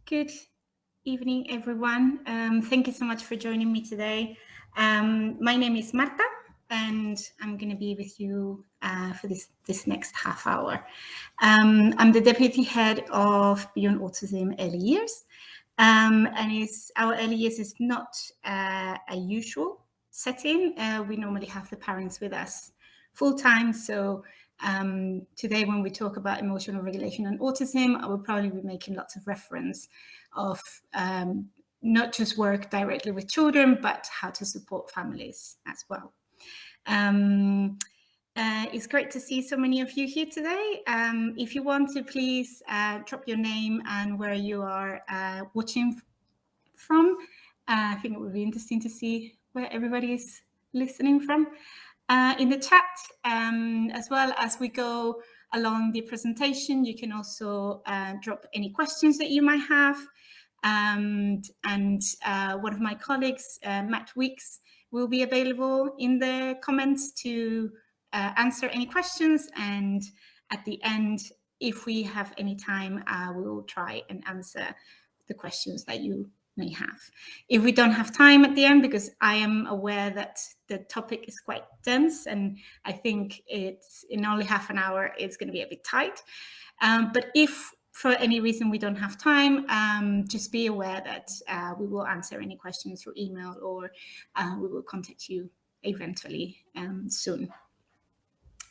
Good evening, everyone. Thank you so much for joining me today. My name is Marta, and I'm going to be with you for this next half hour. I'm the Deputy Head of Beyond Autism Early Years, and our early years is not a usual setting. We normally have the parents with us full-time, so today when we talk about emotional regulation and autism, I will probably be making lots of reference of not just work directly with children, but how to support families as well. It's great to see so many of you here today. If you want to, please drop your name and where you are watching from. I think it would be interesting to see where everybody is listening from. In the chat, as well as we go along the presentation, you can also drop any questions that you might have. And one of my colleagues, Matt Weeks, will be available in the comments to answer any questions. And at the end, if we have any time, we will try and answer the questions that you may have. If we don't have time at the end, because I am aware that the topic is quite dense and I think it's in only half an hour, it's going to be a bit tight. But if for any reason we don't have time, just be aware that we will answer any questions through email or we will contact you eventually soon.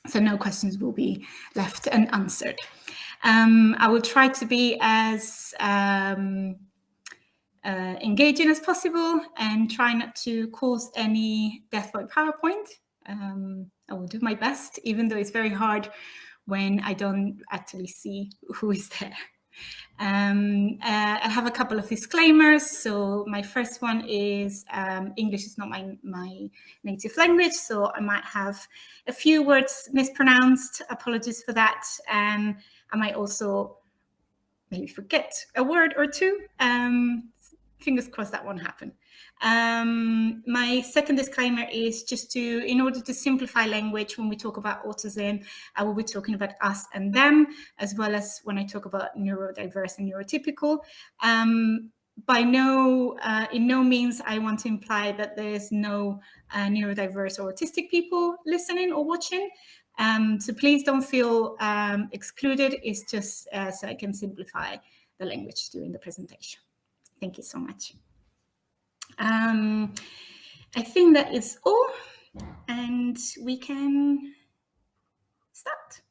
So no questions will be left unanswered. I will try to be as engaging as possible and try not to cause any death by PowerPoint. I will do my best, even though it's very hard when I don't actually see who is there. I have a couple of disclaimers. So my first one is English is not my native language, so I might have a few words mispronounced. Apologies for that. I might also maybe forget a word or two. Fingers crossed that won't happen. My second disclaimer is just in order to simplify language when we talk about autism, I will be talking about us and them, as well as when I talk about neurodiverse and neurotypical. In no means I want to imply that there's no neurodiverse or autistic people listening or watching. So please don't feel excluded. It's just so I can simplify the language during the presentation. Thank you so much. I think that is all, and we can start.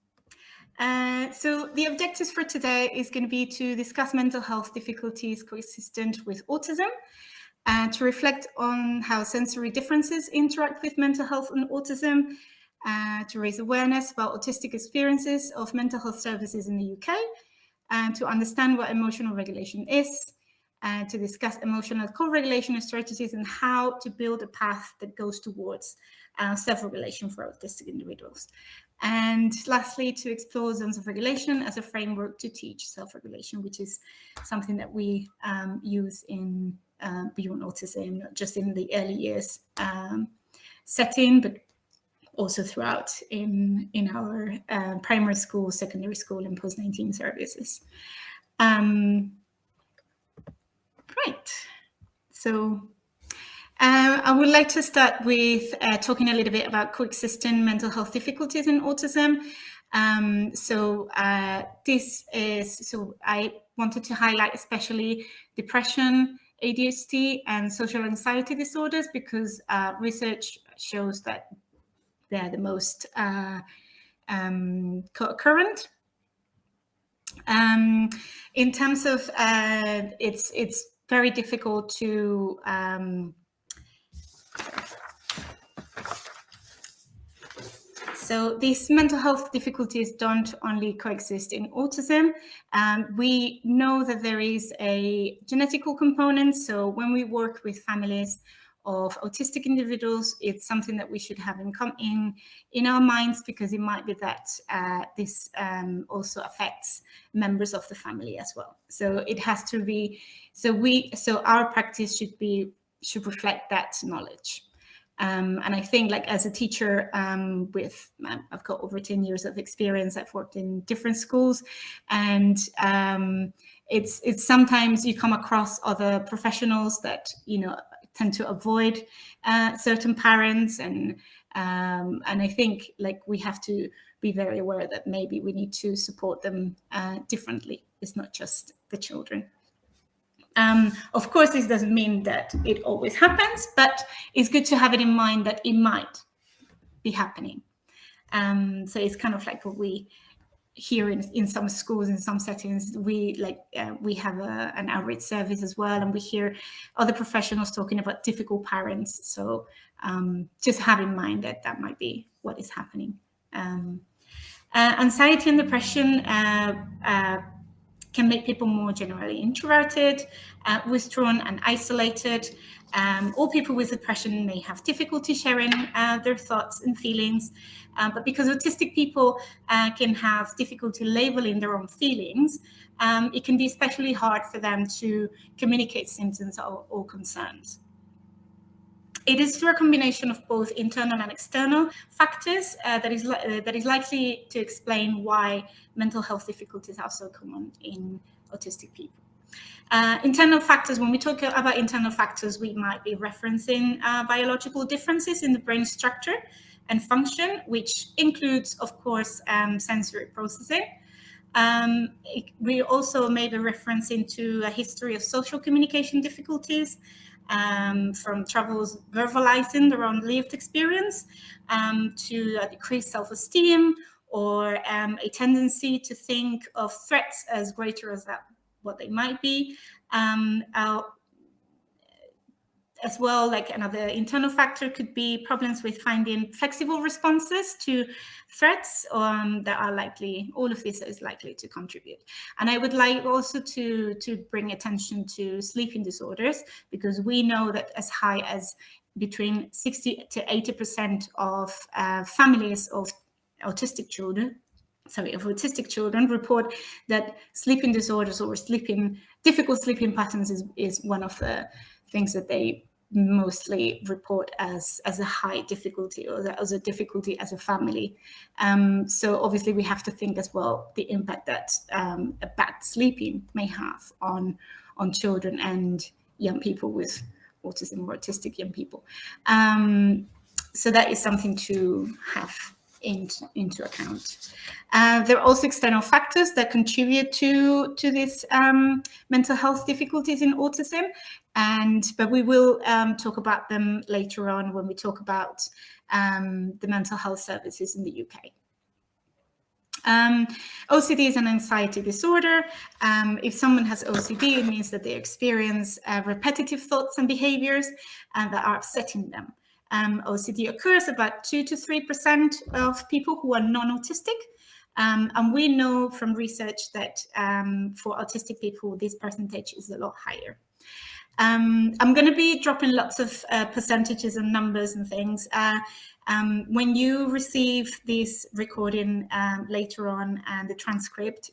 So the objectives for today is going to be to discuss mental health difficulties coexistent with autism, to reflect on how sensory differences interact with mental health and autism, to raise awareness about autistic experiences of mental health services in the UK, and to understand what emotional regulation is, to discuss emotional co-regulation strategies and how to build a path that goes towards self-regulation for autistic individuals. And lastly, to explore zones of regulation as a framework to teach self-regulation, which is something that we use in Beyond Autism, not just in the early years setting, but also throughout in our primary school, secondary school, and post-19 services. Right. So I would like to start with talking a little bit about coexisting mental health difficulties in autism. So I wanted to highlight especially depression, ADHD, and social anxiety disorders because research shows that they're the most co-occurrent. In terms of it's very difficult to so these mental health difficulties don't only coexist in autism. We know that there is a genetical component. So when we work with families of autistic individuals, it's something that we should have in our minds, because it might be that this also affects members of the family as well. So it has to be, so our practice should reflect that knowledge. And I think, like, as a teacher, I've got over 10 years of experience. I've worked in different schools, and it's sometimes you come across other professionals that, you know, tend to avoid certain parents, and I think like we have to be very aware that maybe we need to support them differently. It's not just the children. Of course, this doesn't mean that it always happens, but it's good to have it in mind that it might be happening. So it's kind of like what we hear in some schools, in some settings. We have an outreach service as well, and we hear other professionals talking about difficult parents. So just have in mind that that might be what is happening. Anxiety and depression can make people more generally introverted, withdrawn and isolated. All people with depression may have difficulty sharing their thoughts and feelings, but because autistic people can have difficulty labeling their own feelings, it can be especially hard for them to communicate symptoms or concerns. It is through a combination of both internal and external factors that is likely to explain why mental health difficulties are so common in autistic people. Internal factors, when we talk about internal factors, we might be referencing biological differences in the brain structure and function, which includes, of course, sensory processing. We also may be referencing to a history of social communication difficulties, from troubles verbalizing their own lived experience, to a decreased self-esteem, or a tendency to think of threats as greater as what they might be. As well, like another internal factor could be problems with finding flexible responses to threats that are likely, all of this is likely to contribute. And I would like also to bring attention to sleeping disorders, because we know that as high as between 60 to 80% of families of autistic children report that sleeping disorders or difficult sleeping patterns is one of the things that they mostly report as a high difficulty, or as a difficulty as a family. So obviously we have to think as well the impact that a bad sleeping may have on children and young people with autism or autistic young people. So that is something to have into account. There are also external factors that contribute to this mental health difficulties in autism, but we will talk about them later on when we talk about the mental health services in the UK. OCD is an anxiety disorder. If someone has OCD, it means that they experience repetitive thoughts and behaviors that are upsetting them. OCD occurs about 2 to 3% of people who are non-autistic. And we know from research that for autistic people, this percentage is a lot higher. I'm going to be dropping lots of percentages and numbers and things. When you receive this recording later on and the transcript,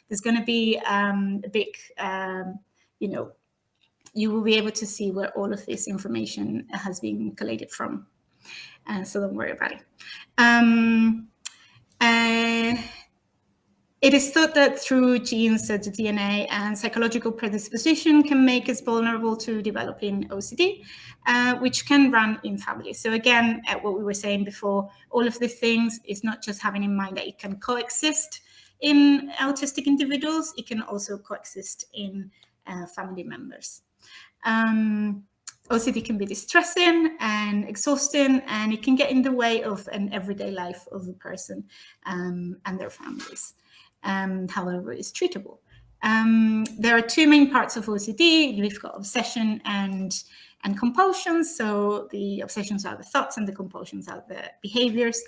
there's going to be a big, you will be able to see where all of this information has been collated from. So don't worry about it. It is thought that through genes, so the DNA and psychological predisposition can make us vulnerable to developing OCD, which can run in families. So again, what we were saying before, all of these things is not just having in mind that it can coexist in autistic individuals, it can also coexist in family members. OCD can be distressing and exhausting, and it can get in the way of an everyday life of a person and their families. However, it's treatable. There are two main parts of OCD. We've got obsession and compulsion. So the obsessions are the thoughts and the compulsions are the behaviors.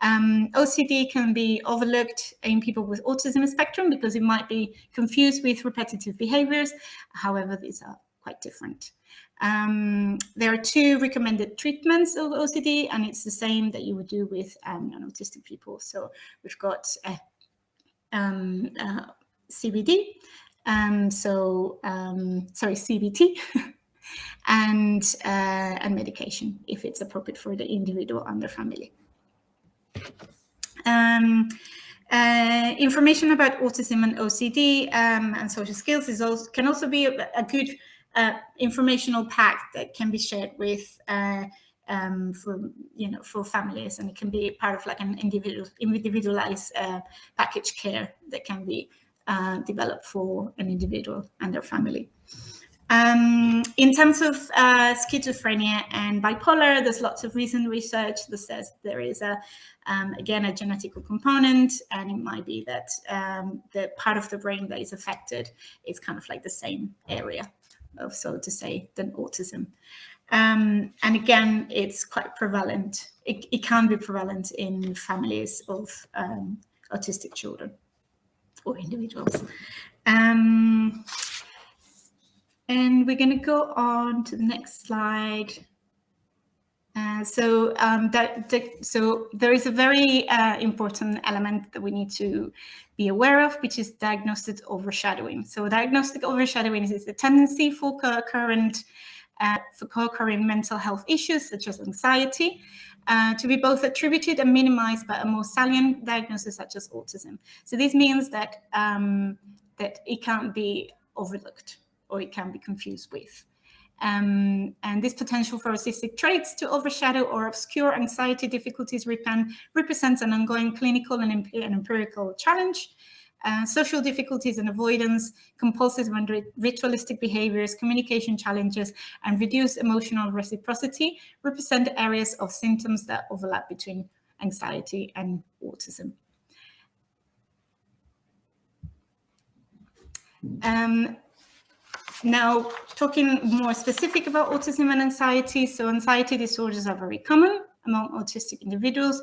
OCD can be overlooked in people with autism spectrum because it might be confused with repetitive behaviors. However, these are quite different. There are two recommended treatments of OCD, and it's the same that you would do with non-autistic people. So we've got CBD, CBT, and medication if it's appropriate for the individual and their family. Information about autism and OCD and social skills can also be a good informational pack that can be shared with for families, and it can be part of like an individualized package care that can be developed for an individual and their family. In terms of schizophrenia and bipolar, there's lots of recent research that says there is again a genetic component, and it might be that the part of the brain that is affected is kind of like the same area of, so to say, than autism. And again, it's quite prevalent. It can be prevalent in families of autistic children or individuals. And we're going to go on to the next slide. So there is a very important element that we need to be aware of, which is diagnostic overshadowing. So diagnostic overshadowing is the tendency for co-occurring mental health issues such as anxiety to be both attributed and minimized by a more salient diagnosis such as autism. So this means that that it can't be overlooked or it can be confused with. And this potential for autistic traits to overshadow or obscure anxiety difficulties represents an ongoing clinical and empirical challenge. Social difficulties and avoidance, compulsive and ritualistic behaviors, communication challenges, and reduced emotional reciprocity represent areas of symptoms that overlap between anxiety and autism. Now, talking more specific about autism and anxiety, so anxiety disorders are very common among autistic individuals.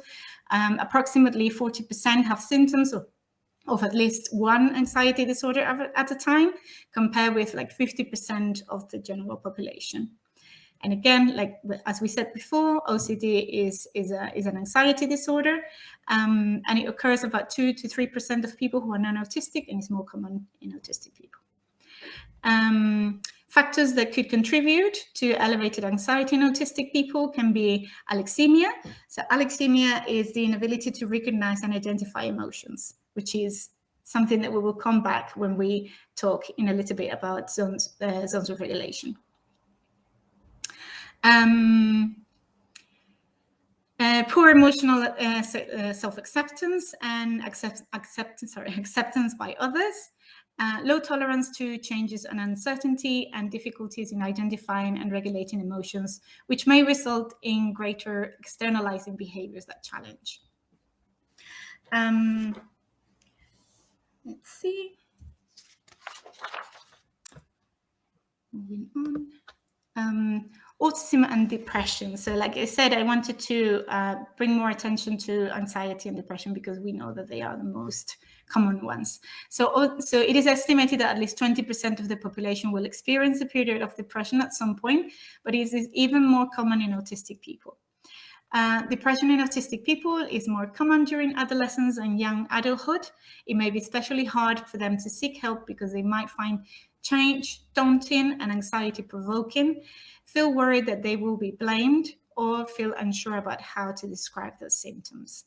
Approximately 40% have symptoms of at least one anxiety disorder at a time, compared with like 50% of the general population. And again, like as we said before, OCD is an anxiety disorder, and it occurs about 2 to 3% of people who are non-autistic, and is more common in autistic people. Factors that could contribute to elevated anxiety in autistic people can be alexithymia. So alexithymia is the inability to recognize and identify emotions, which is something that we will come back when we talk in a little bit about zones of regulation. Poor emotional self-acceptance and acceptance by others. Low tolerance to changes and uncertainty, and difficulties in identifying and regulating emotions, which may result in greater externalizing behaviors that challenge. Let's see. Moving on. Autism and depression. So like I said, I wanted to bring more attention to anxiety and depression because we know that they are the most common ones. So it is estimated that at least 20% of the population will experience a period of depression at some point, but it is even more common in autistic people. Depression in autistic people is more common during adolescence and young adulthood. It may be especially hard for them to seek help because they might find change daunting and anxiety-provoking, feel worried that they will be blamed, or feel unsure about how to describe those symptoms.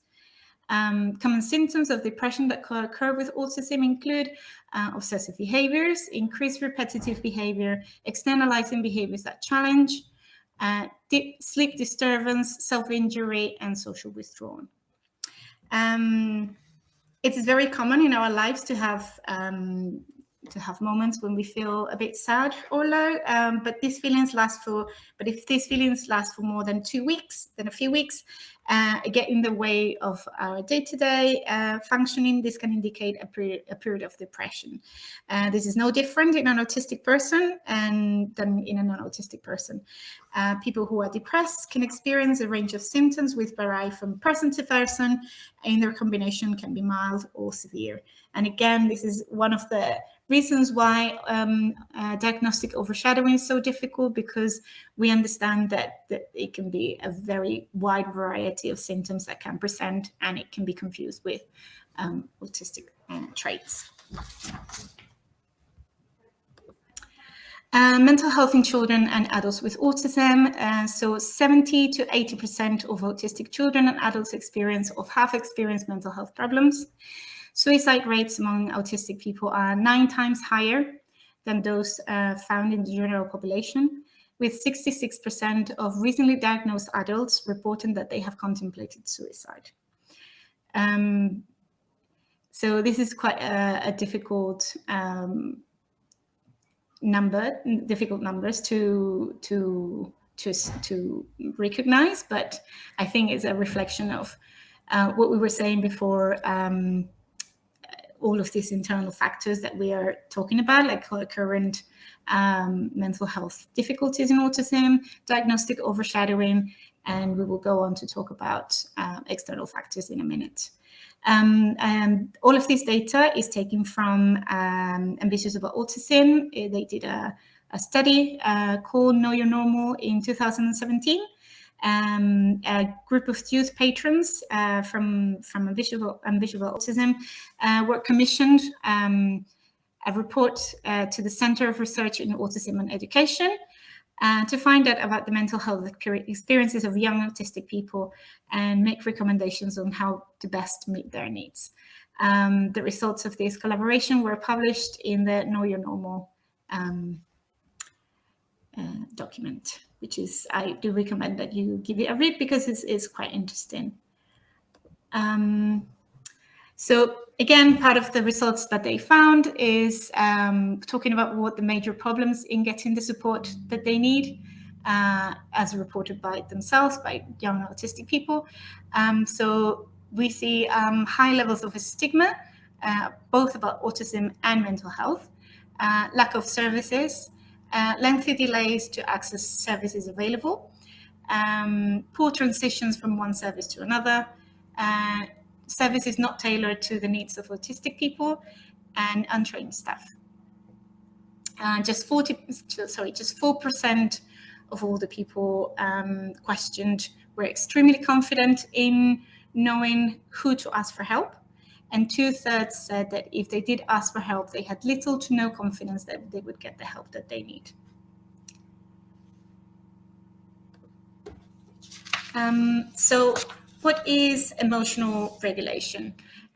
Common symptoms of depression that could occur with autism include obsessive behaviors, increased repetitive behavior, externalizing behaviors that challenge, sleep disturbance, self-injury, and social withdrawal. It is very common in our lives to have moments when we feel a bit sad or low, but if these feelings last for more than 2 weeks, then a few weeks, get in the way of our day-to-day functioning, this can indicate a period of depression. This is no different in an autistic person than in a non-autistic person. People who are depressed can experience a range of symptoms which vary from person to person, and their combination can be mild or severe. And again, this is one of the reasons why diagnostic overshadowing is so difficult, because we understand that it can be a very wide variety of symptoms that can present, and it can be confused with autistic traits. Mental health in children and adults with autism. So 70 to 80% of autistic children and adults experience or have experienced mental health problems. Suicide rates among autistic people are 9 times higher than those found in the general population, with 66% of recently diagnosed adults reporting that they have contemplated suicide. So this is quite a difficult numbers to recognize, but I think it's a reflection of what we were saying before. All of these internal factors that we are talking about, like current mental health difficulties in autism, diagnostic overshadowing, and we will go on to talk about external factors in a minute. And all of this data is taken from Ambitious About Autism. They did a study called Know Your Normal in 2017. A group of youth patrons from Ambitious About Autism were commissioned a report to the Center of Research in Autism and Education to find out about the mental health experiences of young autistic people and make recommendations on how to best meet their needs. The results of this collaboration were published in the Know Your Normal document, which is, I do recommend that you give it a read because it's quite interesting. So again, part of the results that they found is talking about what the major problems in getting the support that they need, as reported by themselves, by young autistic people. So we see high levels of stigma, both about autism and mental health, lack of services, lengthy delays to access services available, poor transitions from one service to another, services not tailored to the needs of autistic people, and untrained staff. Just 4% of all the people questioned were extremely confident in knowing who to ask for help, and 2/3 said that if they did ask for help, they had little to no confidence that they would get the help that they need. So what is emotional regulation?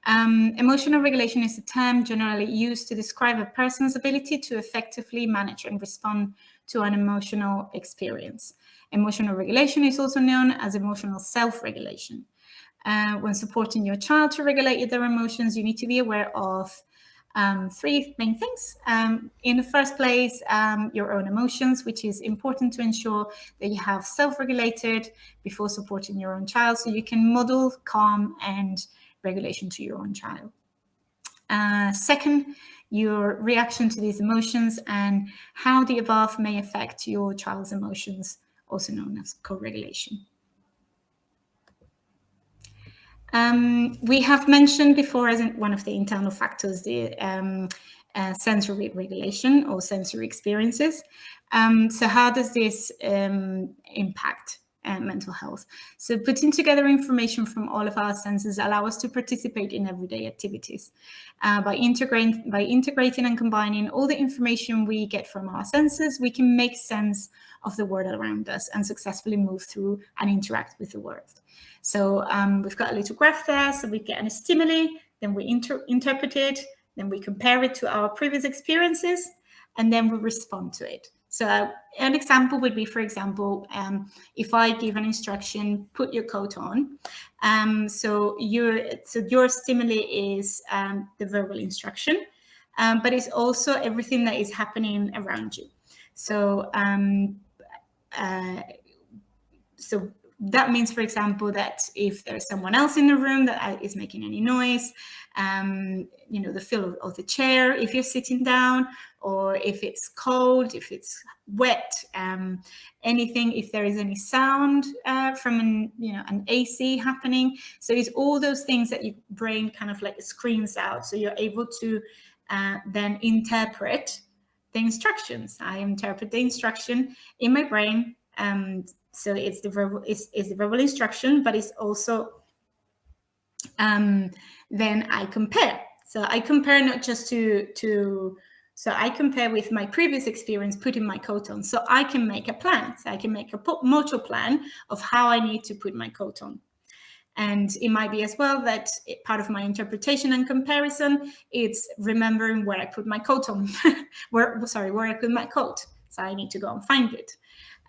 Emotional regulation is a term generally used to describe a person's ability to effectively manage and respond to an emotional experience. Emotional regulation is also known as emotional self-regulation. When supporting your child to regulate their emotions, you need to be aware of 3 main things. In the first place, your own emotions, which is important to ensure that you have self-regulated before supporting your own child, so you can model calm and regulation to your own child. Second, your reaction to these emotions and how the above may affect your child's emotions, also known as co-regulation. We have mentioned before as one of the internal factors the sensory regulation or sensory experiences. So how does this impact mental health? So putting together information from all of our senses allow us to participate in everyday activities. By integrating and combining all the information we get from our senses, we can make sense of the world around us and successfully move through and interact with the world. So we've got a little graph there. So we get a stimuli, then we interpret it, then we compare it to our previous experiences, and then we respond to it. So an example would be, for example, if I give an instruction, put your coat on. So your stimuli is the verbal instruction, but it's also everything that is happening around you. So so that means, for example, that if there's someone else in the room that is making any noise, the feel of the chair if you're sitting down, or if it's cold, if it's wet, anything, if there is any sound from an AC happening. So it's all those things that your brain kind of like screens out. So you're able to then interpret the instructions. I interpret the instruction in my brain. So it's the verbal instruction, but it's also then I compare. So I compare not just to So I compare with my previous experience putting my coat on. So I can make a plan. So I can make a motor plan of how I need to put my coat on. And it might be as well that part of my interpretation and comparison, it's remembering where I put my coat on, where I put my coat. So I need to go and find it.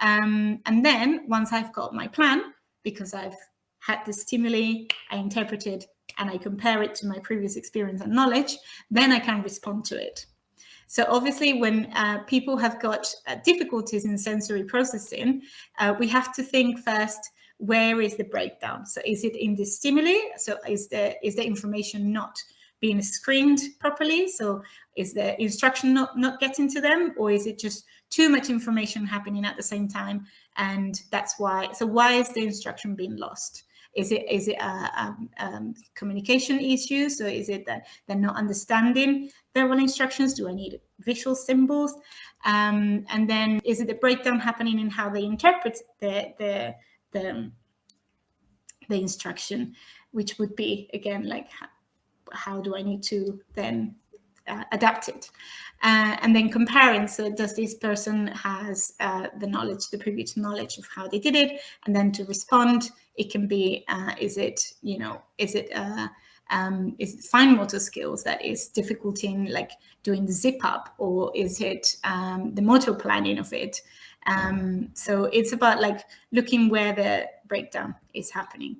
And then once I've got my plan, because I've had the stimuli, I interpret it, and I compare it to my previous experience and knowledge, then I can respond to it. So obviously, when people have got difficulties in sensory processing, we have to think first, where is the breakdown? So is it in the stimuli? So is the information not being screened properly? So is the instruction not getting to them? Or is it just too much information happening at the same time? And that's why. So why is the instruction being lost? Is it a communication issue? So is it that they're not understanding verbal instructions? Do I need visual symbols? And then is it the breakdown happening in how they interpret the instruction, which would be, again, like, how do I need to then adapt it? And then comparing, so does this person has the knowledge, the previous knowledge of how they did it? And then to respond, it can be, is it fine motor skills that is difficult in, like, doing the zip up, or is it the motor planning of it? So it's about, like, looking where the breakdown is happening.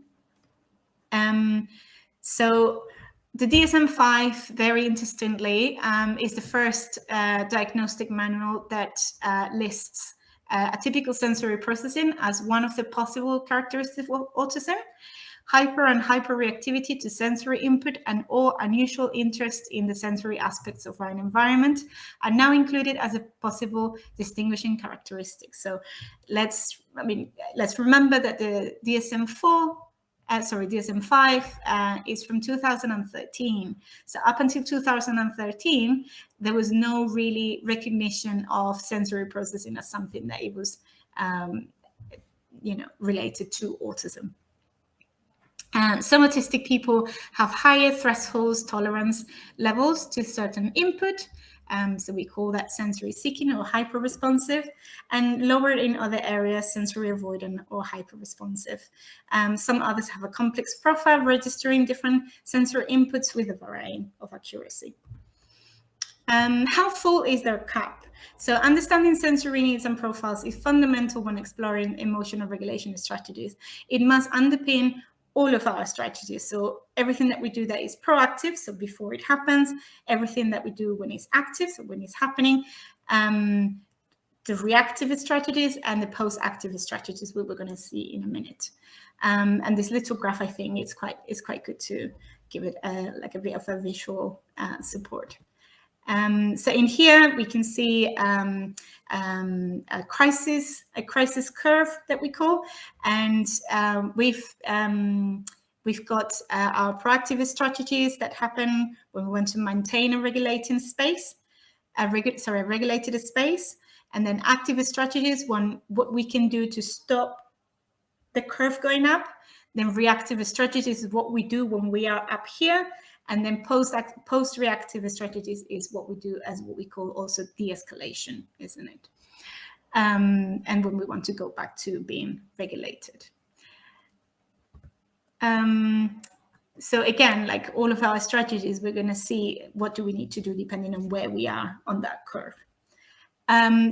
So the DSM-5, very interestingly, is the first diagnostic manual that lists atypical sensory processing as one of the possible characteristics of autism. Hyper and hyperreactivity to sensory input and or unusual interest in the sensory aspects of our environment are now included as a possible distinguishing characteristic. So let's remember that the DSM-5 is from 2013. So up until 2013, there was no really recognition of sensory processing as something that it was, related to autism. Some autistic people have higher thresholds tolerance levels to certain input. So we call that sensory seeking or hyper-responsive, and lower in other areas, sensory avoidant or hyper-responsive. Some others have a complex profile registering different sensory inputs with a variety of accuracy. How full is their cup? So understanding sensory needs and profiles is fundamental when exploring emotional regulation strategies. It must underpin all of our strategies. So everything that we do that is proactive, so before it happens, everything that we do when it's active, so when it's happening, the reactive strategies and the post-active strategies we were going to see in a minute. And this little graph, I think, is quite good to give it a bit of a visual support. So in here we can see a crisis curve that we call, and we've got our proactive strategies that happen when we want to maintain a regulated space, and then active strategies, what we can do to stop the curve going up. Then reactive strategies is what we do when we are up here. And then post-reactive strategies is what we do as what we call also de-escalation, isn't it? And when we want to go back to being regulated. So again, like all of our strategies, we're going to see what do we need to do depending on where we are on that curve.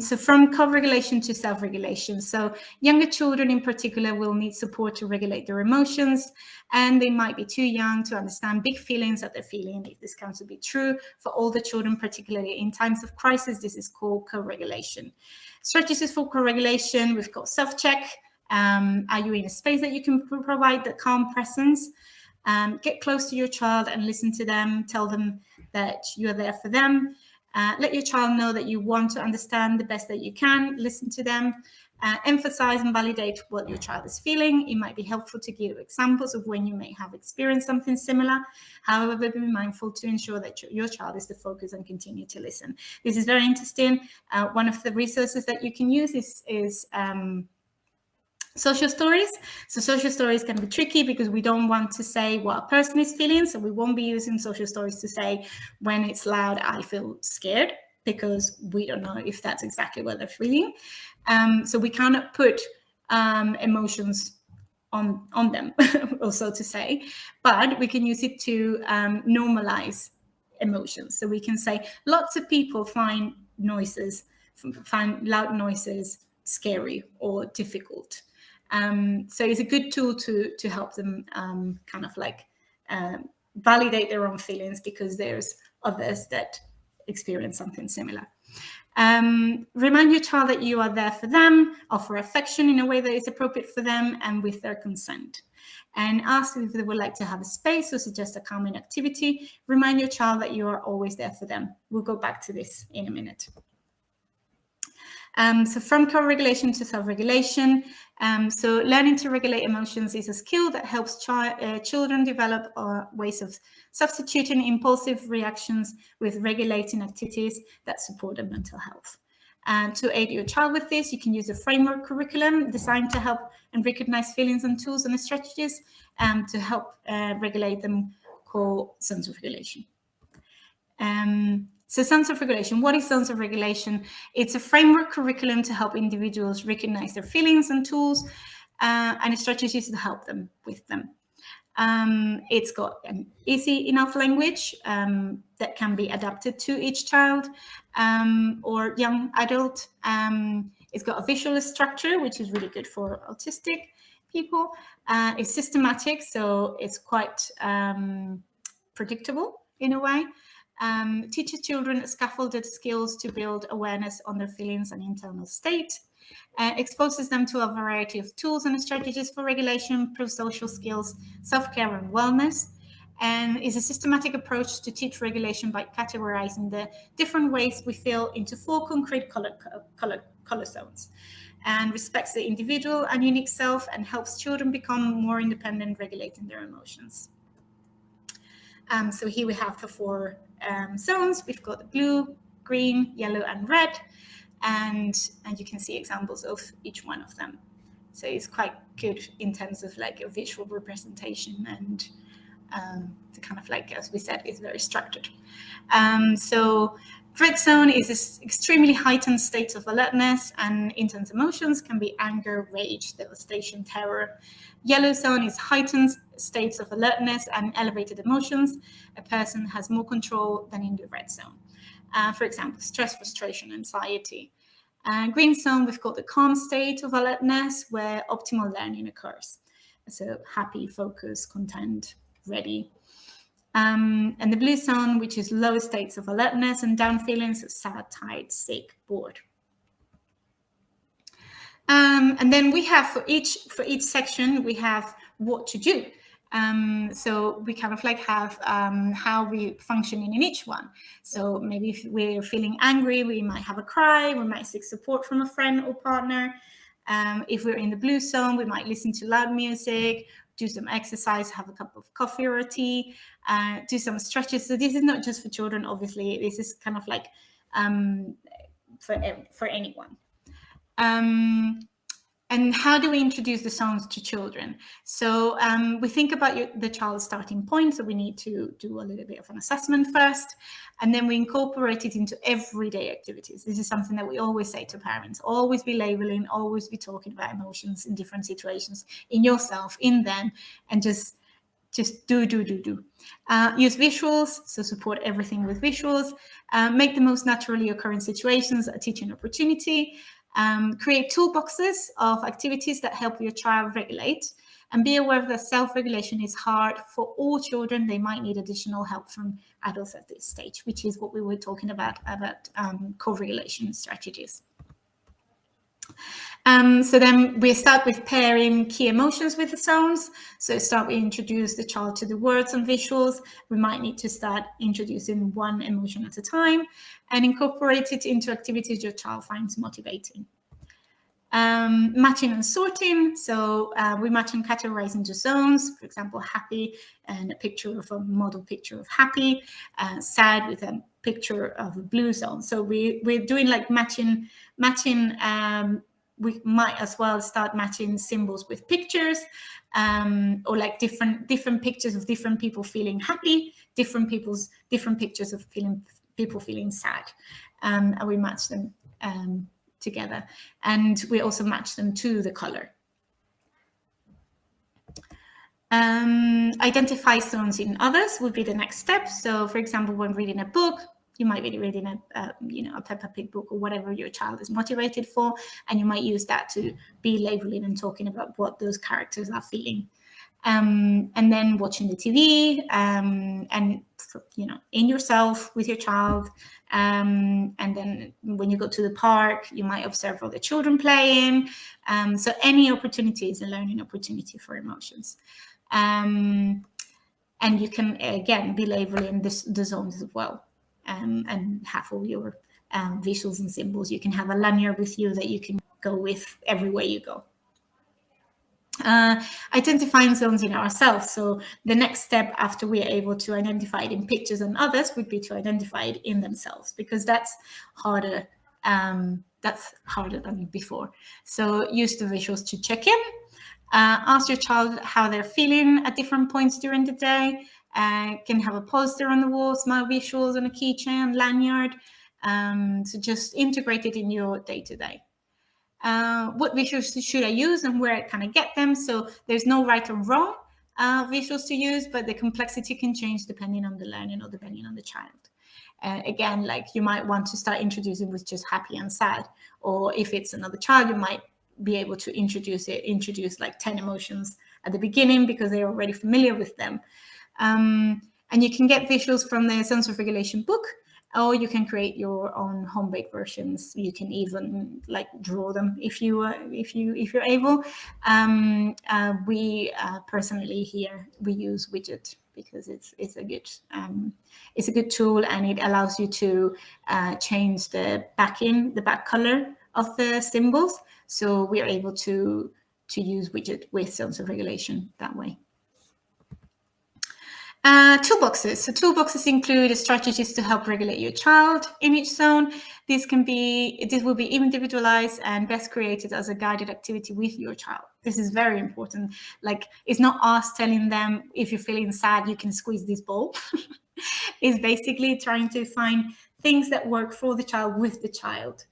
So from co-regulation to self-regulation. So younger children in particular will need support to regulate their emotions, and they might be too young to understand big feelings that they're feeling, if this comes to be true. For older children, particularly in times of crisis, this is called co-regulation. Strategies for co-regulation, we've got self-check. Are you in a space that you can provide the calm presence? Get close to your child and listen to them. Tell them that you're there for them. Let your child know that you want to understand the best that you can. Listen to them. Emphasize and validate what your child is feeling. It might be helpful to give examples of when you may have experienced something similar. However, be mindful to ensure that your child is the focus and continue to listen. This is very interesting. One of the resources that you can use is social stories. So social stories can be tricky because we don't want to say what a person is feeling. So we won't be using social stories to say, when it's loud, I feel scared, because we don't know if that's exactly what they're feeling. So we cannot put emotions on them, or so to say, but we can use it to normalize emotions. So we can say lots of people find loud noises scary or difficult. So it's a good tool to help them kind of like validate their own feelings, because there's others that experience something similar. Remind your child that you are there for them, offer affection in a way that is appropriate for them and with their consent. And ask if they would like to have a space or suggest a calming activity. Remind your child that you are always there for them. We'll go back to this in a minute. So from co-regulation to self-regulation. So learning to regulate emotions is a skill that helps children develop ways of substituting impulsive reactions with regulating activities that support their mental health. And to aid your child with this, you can use a framework curriculum designed to help and recognize feelings and tools and strategies to help regulate them, called sense of regulation. So sense of regulation, what is sense of regulation? It's a framework curriculum to help individuals recognize their feelings and tools and strategies to help them with them. It's got an easy enough language that can be adapted to each child or young adult. It's got a visual structure, which is really good for autistic people. It's systematic, so it's quite predictable in a way. Teaches children scaffolded skills to build awareness on their feelings and internal state. Exposes them to a variety of tools and strategies for regulation, improve social skills, self-care and wellness, and is a systematic approach to teach regulation by categorizing the different ways we feel into 4 concrete color zones, and respects the individual and unique self and helps children become more independent regulating their emotions. So here we have the 4 zones. We've got the blue, green, yellow, and red, and you can see examples of each one of them. So it's quite good in terms of like a visual representation, and the kind of like, as we said, is very structured. So red zone is this extremely heightened state of alertness and intense emotions, can be anger, rage, devastation, terror. Yellow zone is heightened states of alertness and elevated emotions. A person has more control than in the red zone. For example, stress, frustration, anxiety. Green zone, we've got the calm state of alertness where optimal learning occurs. So happy, focused, content, ready. And the blue zone, which is low states of alertness and down feelings of sad, tired, sick, bored. And then we have for each section, we have what to do. So we kind of like have how we function in each one. So maybe if we're feeling angry, we might have a cry, we might seek support from a friend or partner. If we're in the blue zone, we might listen to loud music, do some exercise, have a cup of coffee or tea, do some stretches. So this is not just for children, obviously. This is kind of like for anyone. And how do we introduce the songs to children? So we think about the child's starting point. So we need to do a little bit of an assessment first, and then we incorporate it into everyday activities. This is something that we always say to parents: always be labeling, always be talking about emotions in different situations, in yourself, in them, and just do. Use visuals, so support everything with visuals. Make the most naturally occurring situations a teaching opportunity. Create toolboxes of activities that help your child regulate, and be aware that self-regulation is hard for all children. They might need additional help from adults at this stage, which is what we were talking about co-regulation strategies. So then we start with pairing key emotions with the sounds. So we introduce the child to the words and visuals. We might need to start introducing one emotion at a time and incorporate it into activities your child finds motivating. Matching and sorting. So we match and categorize into zones. For example, happy and a picture of a model picture of happy, sad with a picture of a blue zone. So we're doing like matching. We might as well start matching symbols with pictures, or like different pictures of different people feeling happy, different pictures of people feeling sad. and we match them together. And we also match them to the color. Identify zones in others would be the next step. So, for example, when reading a book, you might be reading a Peppa Pig book or whatever your child is motivated for, and you might use that to be labeling and talking about what those characters are feeling. And then watching the TV, and in yourself with your child. And then when you go to the park, you might observe other children playing. So any opportunity is a learning opportunity for emotions. And you can, again, be labeling the zones as well, and have all your visuals and symbols. You can have a lanyard with you that you can go with everywhere you go. Identifying zones in ourselves. So the next step after we are able to identify it in pictures and others would be to identify it in themselves, because that's harder. That's harder than before. So use the visuals to check in. Ask your child how they're feeling at different points during the day. Can have a poster on the wall, smile visuals on a keychain, lanyard. So just integrate it in your day-to-day. What visuals should I use and where can I get them? So there's no right or wrong visuals to use, but the complexity can change depending on the learning or depending on the child. Again, like you might want to start introducing with just happy and sad, or if it's another child, you might be able to introduce like 10 emotions at the beginning because they're already familiar with them. And you can get visuals from the sensory regulation book, or you can create your own home-baked versions. You can even like draw them if you're able. We personally here we use Widget because it's a good tool, and it allows you to change the back color of the symbols. So we are able to use Widget with sensory regulation that way. Toolboxes. So toolboxes include strategies to help regulate your child in each zone. This will be individualized and best created as a guided activity with your child. This is very important. Like, it's not us telling them, if you're feeling sad, you can squeeze this ball. It's basically trying to find things that work for the child with the child.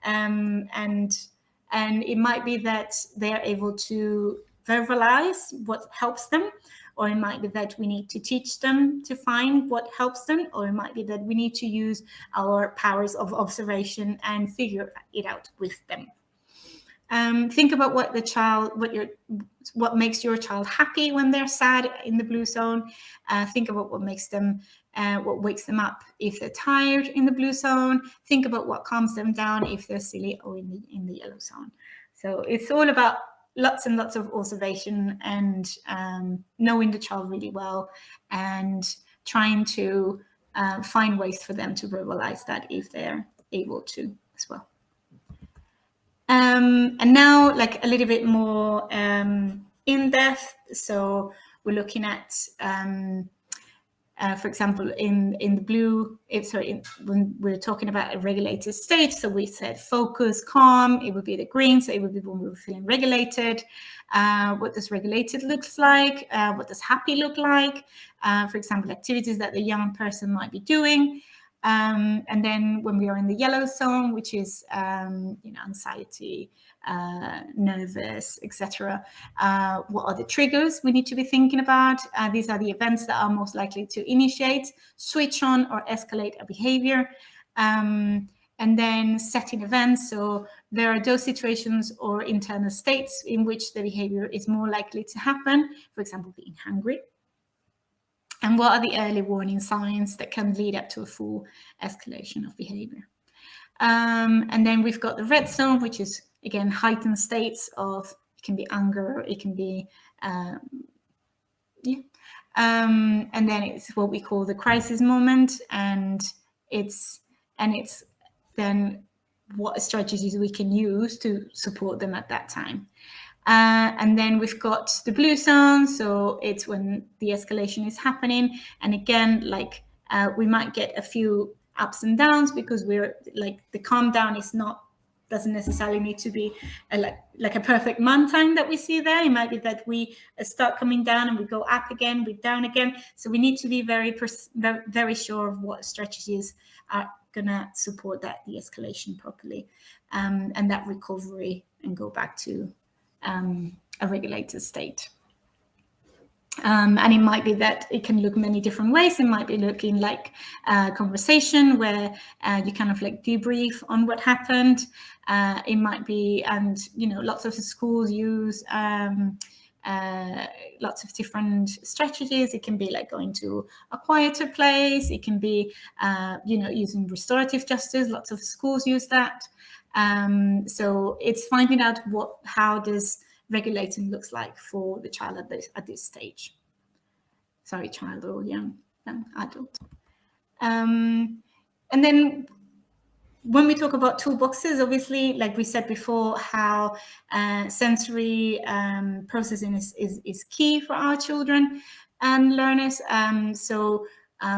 And it might be that they are able to verbalize what helps them, or it might be that we need to teach them to find what helps them, or it might be that we need to use our powers of observation and figure it out with them. Think about what makes your child happy when they're sad in the blue zone. Think about what wakes them up if they're tired in the blue zone. Think about what calms them down if they're silly, or in the yellow zone. So it's all about lots and lots of observation and knowing the child really well, and trying to find ways for them to verbalize that if they're able to as well. And now, like a little bit more in depth. So we're looking at, for example, in the blue, when we're talking about a regulated state, so we said focus, calm, it would be the green, so it would be when we were feeling regulated. What does regulated looks like? What does happy look like? For example, activities that the young person might be doing. And then when we are in the yellow zone, which is anxiety, nervous, etc. What are the triggers we need to be thinking about? These are the events that are most likely to initiate, switch on, or escalate a behavior. And then setting events. So there are those situations or internal states in which the behavior is more likely to happen. For example, being hungry. And what are the early warning signs that can lead up to a full escalation of behavior? And then we've got the red zone, which is, again, heightened states of, it can be anger, it can be, and then it's what we call the crisis moment, and it's then what strategies we can use to support them at that time. And then we've got the blue zone, so it's when the escalation is happening. And again, like we might get a few ups and downs, because we're like, the calm down doesn't necessarily need to be like a perfect mountain that we see there. It might be that we start coming down and we go up again, we down again. So we need to be very sure of what strategies are going to support that de-escalation properly, and that recovery, and go back to a regulated state. And it might be that it can look many different ways. It might be looking like a conversation where you kind of like debrief on what happened. It might be, and lots of the schools use lots of different strategies. It can be like going to a quieter place. It can be, using restorative justice. Lots of schools use that. So it's finding out how does regulating looks like for the child at this stage. Sorry, child or young adult. And then when we talk about toolboxes, obviously, like we said before, how sensory processing is key for our children and learners. So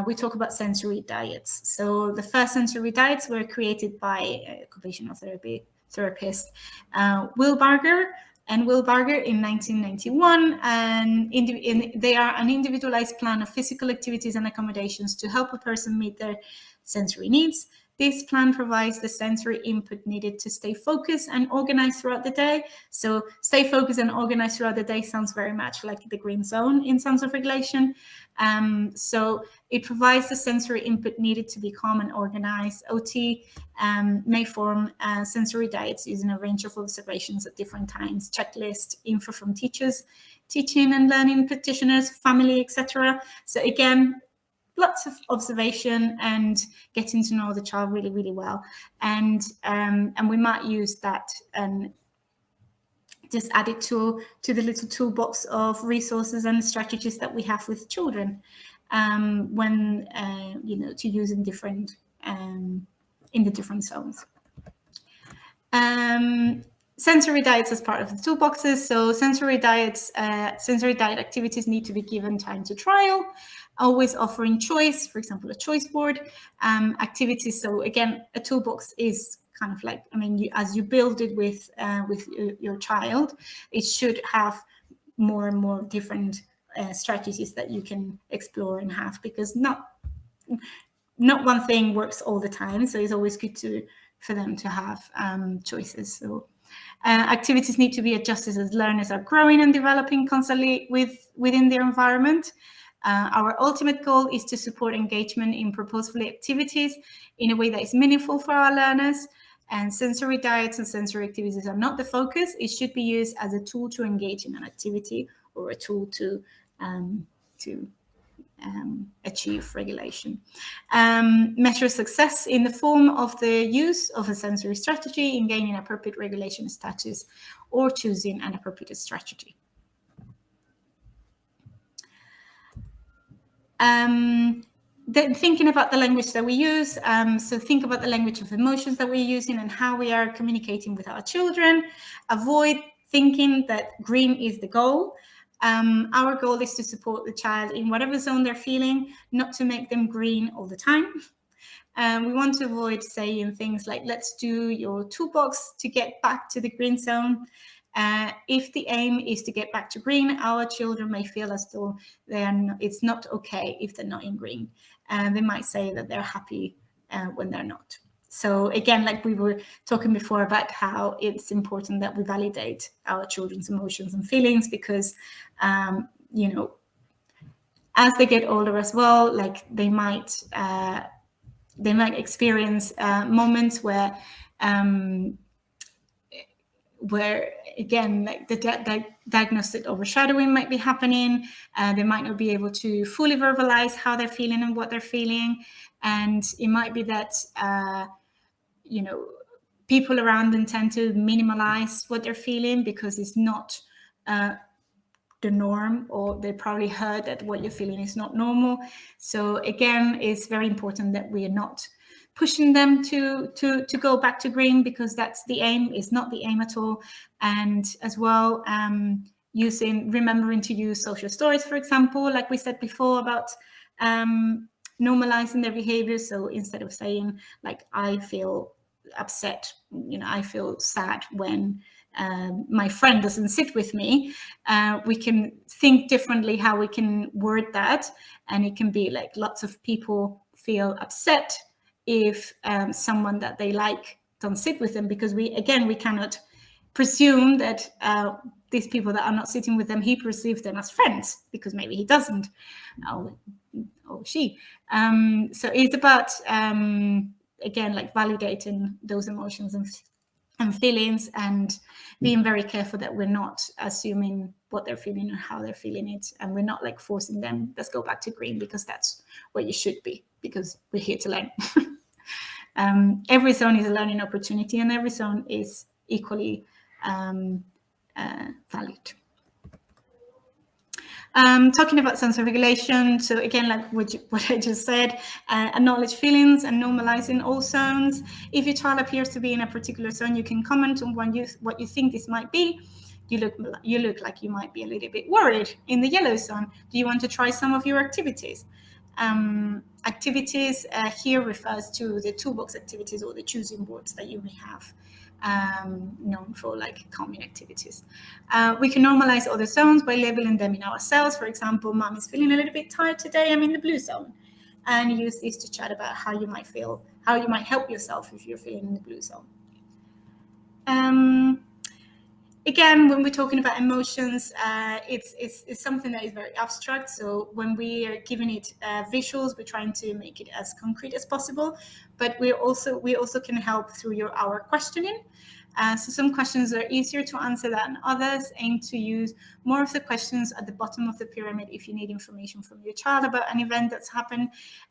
we talk about sensory diets. So the first sensory diets were created by occupational therapist Will Barger in 1991, and they are an individualized plan of physical activities and accommodations to help a person meet their sensory needs. This plan provides the sensory input needed to stay focused and organized throughout the day. So stay focused and organized throughout the day sounds very much like the green zone in terms of regulation. So it provides the sensory input needed to be calm and organized. OT may form sensory diets using a range of observations at different times, checklist, info from teachers, teaching and learning practitioners, family, etc. So again, lots of observation and getting to know the child really, really well. And we might use that and just add it to the little toolbox of resources and strategies that we have with children when to use in different in the different zones. Sensory diets as part of the toolboxes. So sensory diet activities need to be given time to trial, always offering choice, for example, a choice board activities. So again, a toolbox is kind of like, as you build it with your child, it should have more and more different strategies that you can explore and have, because not one thing works all the time. So it's always good for them to have choices. So activities need to be adjusted as learners are growing and developing constantly within their environment. Our ultimate goal is to support engagement in purposeful activities in a way that is meaningful for our learners. And sensory diets and sensory activities are not the focus. It should be used as a tool to engage in an activity or a tool to achieve regulation. Measure success in the form of the use of a sensory strategy in gaining appropriate regulation status or choosing an appropriate strategy. Then thinking about the language that we use, so think about the language of emotions that we're using and how we are communicating with our children. Avoid thinking that green is the goal. Our goal is to support the child in whatever zone they're feeling, not to make them green all the time. We want to avoid saying things like, let's do your toolbox to get back to the green zone. If the aim is to get back to green, our children may feel as though it's not okay if they're not in green. They might say that they're happy when they're not. So again, like we were talking before about how it's important that we validate our children's emotions and feelings, because, as they get older as well, like they might experience moments where again, like the diagnostic overshadowing might be happening. They might not be able to fully verbalize how they're feeling and what they're feeling. And it might be that, people around them tend to minimalize what they're feeling because it's not the norm, or they probably heard that what you're feeling is not normal. So again, it's very important that we are not pushing them to go back to green, because that's the aim. Is not the aim at all. And as well, remembering to use social stories, for example, like we said before about normalizing their behavior. So instead of saying like, I feel upset, I feel sad when my friend doesn't sit with me, we can think differently how we can word that. And it can be like, lots of people feel upset if someone that they like don't sit with them, because we cannot presume that these people that are not sitting with them, he perceives them as friends, because maybe he doesn't, or she. So it's about again, like validating those emotions and feelings, and being very careful that we're not assuming what they're feeling or how they're feeling it, and we're not like forcing them, let's go back to green because that's where you should be, because we're here to learn. Every zone is a learning opportunity, and every zone is equally valid. Talking about sense of regulation, so again, like what I just said, acknowledge feelings and normalizing all zones. If your child appears to be in a particular zone, you can comment on what you think this might be. You look like you might be a little bit worried in the yellow zone. Do you want to try some of your activities? Activities here refers to the toolbox activities or the choosing boards that you may have, known for like calming activities. We can normalize other zones by labeling them in ourselves. For example, mom is feeling a little bit tired today, I'm in the blue zone. And use this to chat about how you might feel, how you might help yourself if you're feeling in the blue zone. Again, when we're talking about emotions, it's something that is very abstract. So when we are giving it visuals, we're trying to make it as concrete as possible. But we also can help through our questioning. So some questions are easier to answer than others. Aim to use more of the questions at the bottom of the pyramid if you need information from your child about an event that's happened.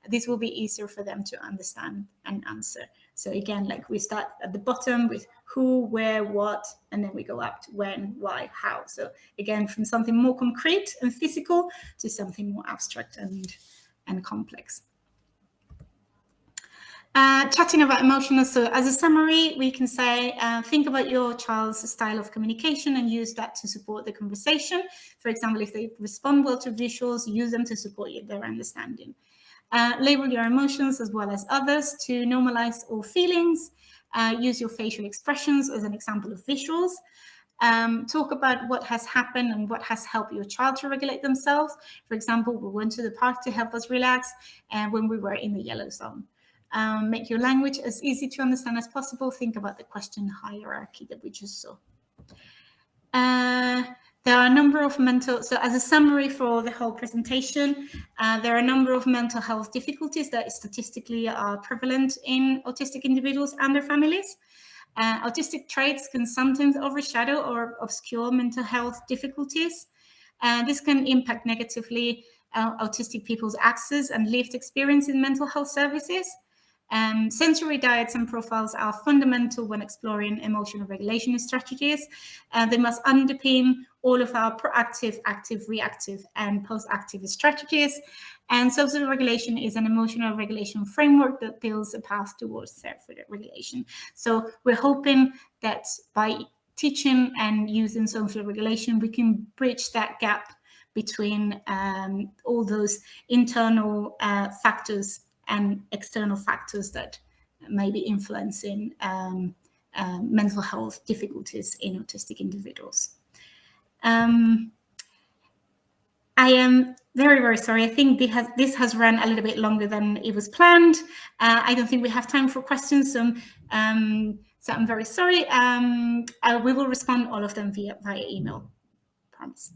This will be easier for them to understand and answer. So again, like we start at the bottom with who, where, what, and then we go up to when, why, how. So again, from something more concrete and physical to something more abstract and complex. Chatting about emotions. So as a summary, we can say, think about your child's style of communication and use that to support the conversation. For example, if they respond well to visuals, use them to support their understanding. Label your emotions as well as others to normalize all feelings. Use your facial expressions as an example of visuals. Talk about what has happened and what has helped your child to regulate themselves. For example, we went to the park to help us relax when we were in the yellow zone. Make your language as easy to understand as possible. Think about the question hierarchy that we just saw. There are a number of so as a summary for the whole presentation, there are a number of mental health difficulties that statistically are prevalent in autistic individuals and their families. Autistic traits can sometimes overshadow or obscure mental health difficulties. This can impact negatively autistic people's access and lived experience in mental health services. Sensory diets and profiles are fundamental when exploring emotional regulation strategies. They must underpin all of our proactive, active, reactive, and post-active strategies. And social regulation is an emotional regulation framework that builds a path towards self-regulation. So we're hoping that by teaching and using social regulation, we can bridge that gap between all those internal factors and external factors that may be influencing mental health difficulties in autistic individuals. I am very, very sorry. I think this has run a little bit longer than it was planned. I don't think we have time for questions, so I'm very sorry. We will respond all of them via email, promise.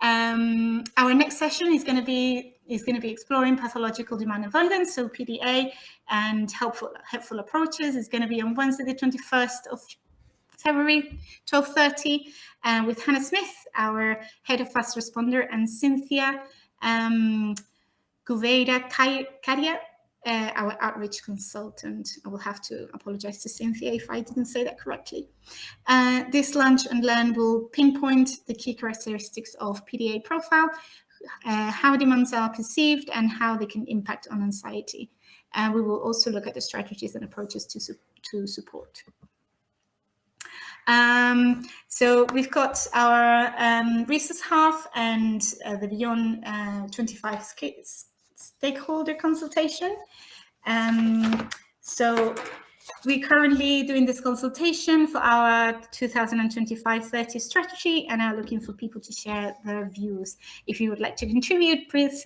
Our next session is going to be exploring pathological demand avoidance, so PDA, and helpful approaches. It's going to be on Wednesday, the 21st of February, 12:30, with Hannah Smith, our head of fast responder, and Cynthia Gouveia Caria, our outreach consultant. I will have to apologize to Cynthia if I didn't say that correctly. This lunch and learn will pinpoint the key characteristics of PDA profile, how demands are perceived, and how they can impact on anxiety. We will also look at the strategies and approaches to support. So we've got our resource half and the Beyond 25 stakeholder consultation. So we're currently doing this consultation for our 2025-30 strategy and are looking for people to share their views. If you would like to contribute, please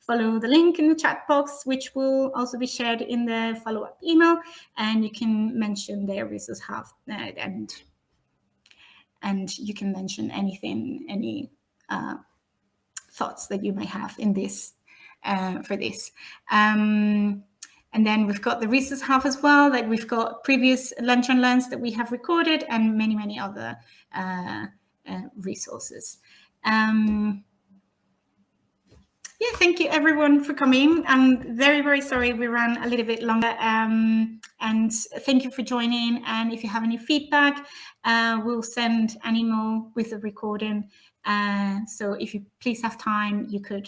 follow the link in the chat box, which will also be shared in the follow-up email, and you can mention their resource hub, and you can mention anything, any thoughts that you may have in this for this. And then we've got the resource hub as well, that we've got previous Lunch and Learns that we have recorded, and many, many other resources. Yeah, thank you everyone for coming. I'm very, very sorry we ran a little bit longer. And thank you for joining. And if you have any feedback, we'll send an email with the recording. So if you please have time, you could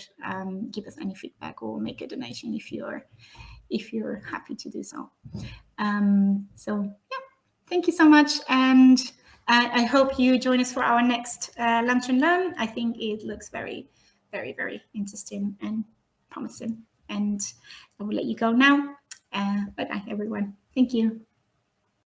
give us any feedback or make a donation if you're happy to do so. So yeah, thank you so much. And I hope you join us for our next Lunch and Learn. I think it looks very, very, very interesting and promising. And I will let you go now. Bye-bye, everyone. Thank you.